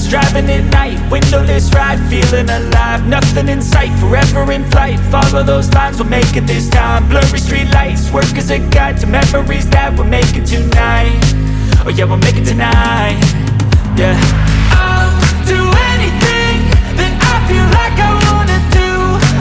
headlights, driving at night, windowless ride, feeling alive. Nothing in sight, forever in flight. Follow those lines, we'll make it this time. Blurry street lights, work as a guide to memories that we're making tonight. Oh yeah, we'll make it tonight. Yeah. I'll do anything that I feel like I wanna do.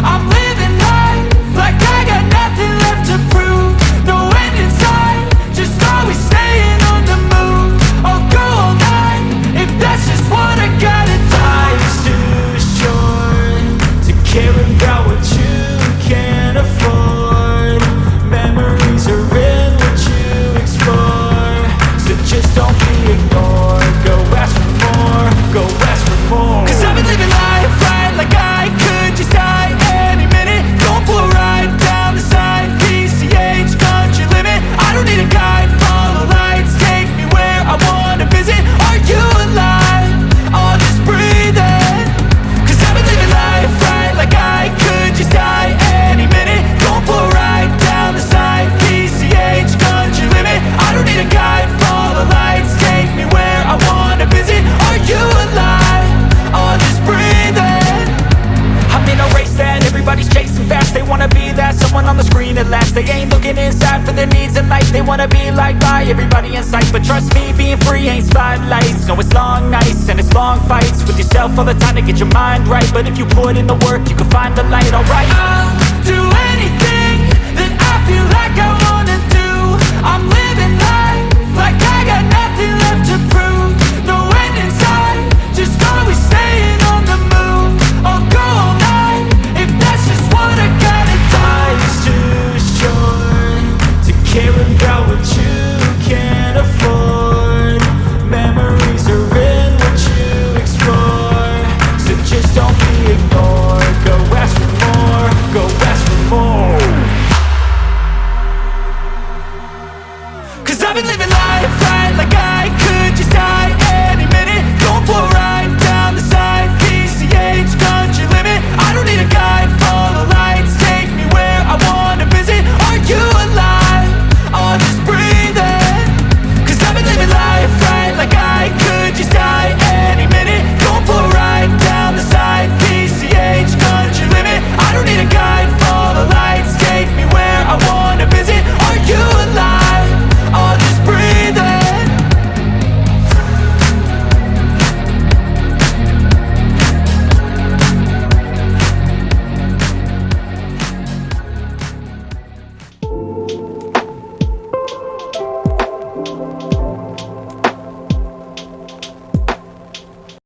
I'm living life like I got nothing left to prove. No end in sight, just always staying on the move. I'll go all night if that's just what I gotta do. Life's too short to care about what you can't afford. Memories are in what you explore, so just don't be ignored. Go ask for more, go ask for more. Cause I've been living life right like I could just die any minute. Going for a ride down the side, PCH, country limit. I don't need a guide, follow lights, take me where I wanna visit. Are you alive? Or just breathing? Cause I've been living life right like I could just die any minute. Going for a ride down the side, PCH, country limit. I don't need a guide, follow lights, take me where I wanna visit. Are you alive? Or just breathing? I'm in a race that everybody's chasing fast. They wanna be that someone on the screen at last. They ain't looking inside for their needs in life. They wanna be liked by everybody in sight. But trust me, being free ain't spotlights. No, it's long nights and it's long fights with yourself all the time to get your mind right. But if you put in the work, you can find the light, alright. I'll do anything that I feel like I wanna do. I'm living life